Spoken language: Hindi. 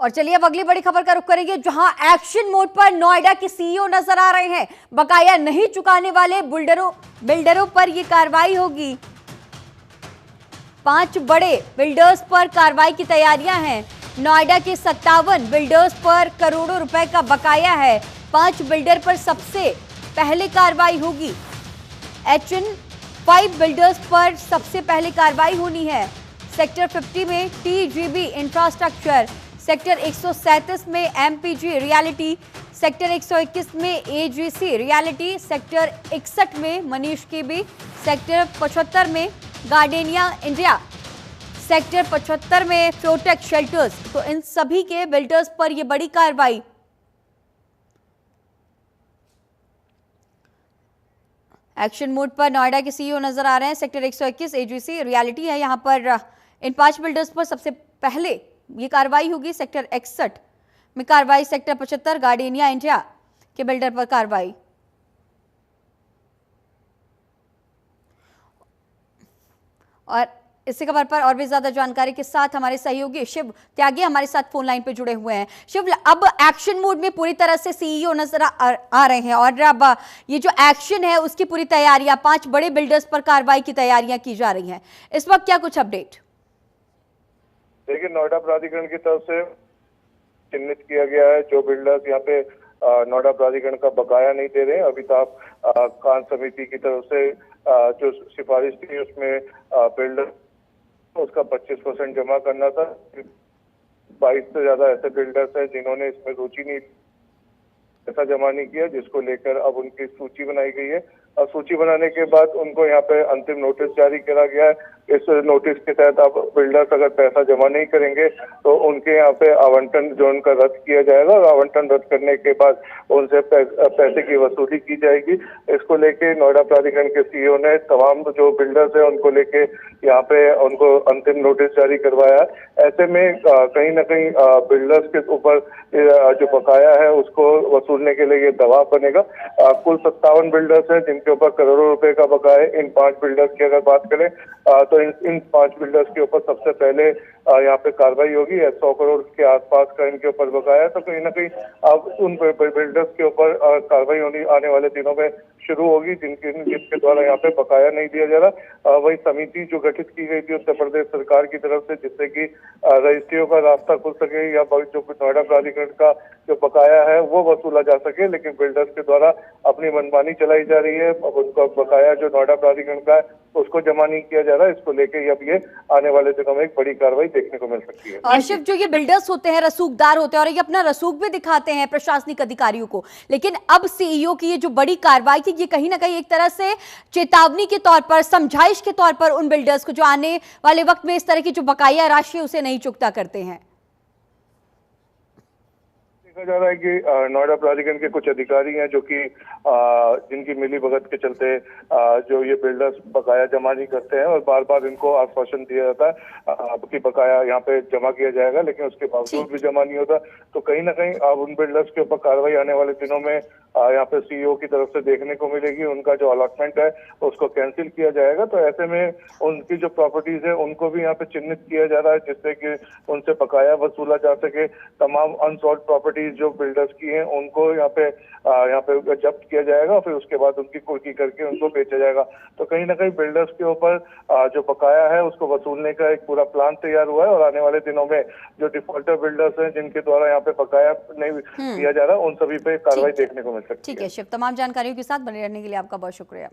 और चलिए अब अगली बड़ी खबर का रुख करेंगे, जहां एक्शन मोड पर नोएडा के सीईओ नजर आ रहे हैं। बकाया नहीं चुकाने वाले बिल्डरों पर यह कार्रवाई होगी। 5 बड़े बिल्डर्स पर कार्रवाई की तैयारियां हैं। नोएडा के 57 बिल्डर्स पर करोड़ों रुपए का बकाया है। 5 बिल्डर पर सबसे पहले कार्रवाई होगी। HN 5 बिल्डर्स पर सबसे पहले कार्रवाई होनी है। सेक्टर 50 में TGB इंफ्रास्ट्रक्चर, सेक्टर 137 में MPG रियलिटी, सेक्टर 121 में AGC रियलिटी, सेक्टर 61 में मनीष केबी, सेक्टर 75 में गार्डेनिया इंडिया, सेक्टर 75 में फ्लोटेक शेल्टर्स। तो इन सभी के बिल्डर्स पर यह बड़ी कार्रवाई। एक्शन मोड पर नोएडा के सीईओ नजर आ रहे हैं। सेक्टर 121 AGC रियलिटी है। यहां पर इन 5 बिल्डर्स पर सबसे पहले ये कार्रवाई होगी। सेक्टर 61 में कार्रवाई, सेक्टर 75 गार्डेनिया इंडिया के बिल्डर पर कार्रवाई। और इसी खबर पर और भी ज्यादा जानकारी के साथ हमारे सहयोगी शिव त्यागी हमारे साथ फोन लाइन पे जुड़े हुए हैं। शिव, अब एक्शन मोड में पूरी तरह से सीईओ नजर आ रहे हैं और अब ये जो एक्शन है उसकी पूरी तैयारियां, 5 बड़े बिल्डर्स पर कार्रवाई की तैयारियां की जा रही हैं। इस वक्त क्या कुछ अपडेट? देखिए, नोएडा प्राधिकरण की तरफ से चिन्हित किया गया है जो बिल्डर्स यहाँ पे नोएडा प्राधिकरण का बकाया नहीं दे रहे हैं। अमिताभ कांत समिति की तरफ से जो सिफारिश थी उसमें बिल्डर उसका 25% जमा करना था। 22 से ज्यादा ऐसे बिल्डर्स हैं जिन्होंने इसमें रुचि नहीं, पैसा जमा नहीं किया, जिसको लेकर अब उनकी सूची बनाई गई है। और सूची बनाने के बाद उनको यहाँ पे अंतिम नोटिस जारी करा गया है। इस नोटिस के तहत अब बिल्डर्स अगर पैसा जमा नहीं करेंगे तो उनके यहाँ पे आवंटन जो उनका रद्द किया जाएगा और आवंटन रद्द करने के बाद उनसे पैसे की वसूली की जाएगी। इसको लेके नोएडा प्राधिकरण के सीईओ ने तमाम जो बिल्डर्स है उनको लेके यहाँ पे उनको अंतिम नोटिस जारी करवाया। ऐसे में कहीं ना कहीं बिल्डर्स के ऊपर जो बकाया है उसको वसूलने के लिए ये दबाव बनेगा। कुल 57 बिल्डर्स हैं जिनके ऊपर करोड़ों रुपए का बकाया है। इन 5 बिल्डर्स की अगर बात करें तो इन 5 बिल्डर्स के ऊपर सबसे पहले यहाँ पे कार्रवाई होगी। 100 करोड़ के आसपास का इनके ऊपर बकाया है। तो कहीं ना कहीं अब उन बिल्डर्स के ऊपर कार्रवाई होनी आने वाले दिनों में शुरू होगी जिसके द्वारा यहाँ पे बकाया नहीं दिया जा रहा। वही समिति जो गठित की गई थी उत्तर प्रदेश सरकार की तरफ से, जिससे कि रजिस्ट्रियों का रास्ता खुल सके या जो नोएडा प्राधिकरण का जो बकाया है वो वसूला जा सके, लेकिन बिल्डर्स के द्वारा अपनी मनमानी चलाई जा रही है। अब उनका बकाया जो नोएडा प्राधिकरण का है उसको जमा नहीं किया जा रहा है। इसको लेकर अब ये आने वाले दिनों में एक बड़ी कार्रवाई देखने को मिल सकती है। और शिव, जो ये बिल्डर्स होते हैं रसूखदार होते हैं और ये अपना रसूख भी दिखाते हैं प्रशासनिक अधिकारियों को, लेकिन अब सीईओ की ये जो बड़ी कार्रवाई थी ये कहीं ना कहीं एक तरह से चेतावनी के तौर पर, समझाइश के तौर पर उन बिल्डर्स को जो आने वाले वक्त में इस तरह की जो बकाया राशि है उसे नहीं चुकता करते हैं। देखा जा रहा है कि नोएडा प्राधिकरण के कुछ अधिकारी हैं जो कि जिनकी मिली भगत के चलते जो ये बिल्डर्स बकाया जमा नहीं करते हैं और बार बार इनको आश्वासन दिया जाता है कि बकाया यहाँ पे जमा किया जाएगा, लेकिन उसके बावजूद भी जमा नहीं होता। तो कहीं ना कहीं अब उन बिल्डर्स के ऊपर कार्रवाई आने वाले दिनों में यहाँ पे सीईओ की तरफ से देखने को मिलेगी। उनका जो अलॉटमेंट है उसको कैंसिल किया जाएगा। तो ऐसे में उनकी जो प्रॉपर्टीज है उनको भी यहाँ पे चिन्हित किया जा रहा है जिससे कि उनसे बकाया वसूला जा सके। तमाम अनसॉल्व प्रॉपर्टीज जो बिल्डर्स की हैं उनको यहाँ पे जब्त किया जाएगा, फिर उसके बाद उनकी कुर्की करके उनको बेचा जाएगा। तो कहीं ना कहीं बिल्डर्स के ऊपर जो बकाया है उसको वसूलने का एक पूरा प्लान तैयार हुआ है और आने वाले दिनों में जो डिफॉल्टर बिल्डर्स हैं जिनके द्वारा यहाँ पे बकाया नहीं दिया जा रहा उन सभी पे कार्रवाई देखने को मिल सकती है। ठीक है शिव, तमाम जानकारियों के साथ बने रहने के लिए आपका बहुत शुक्रिया।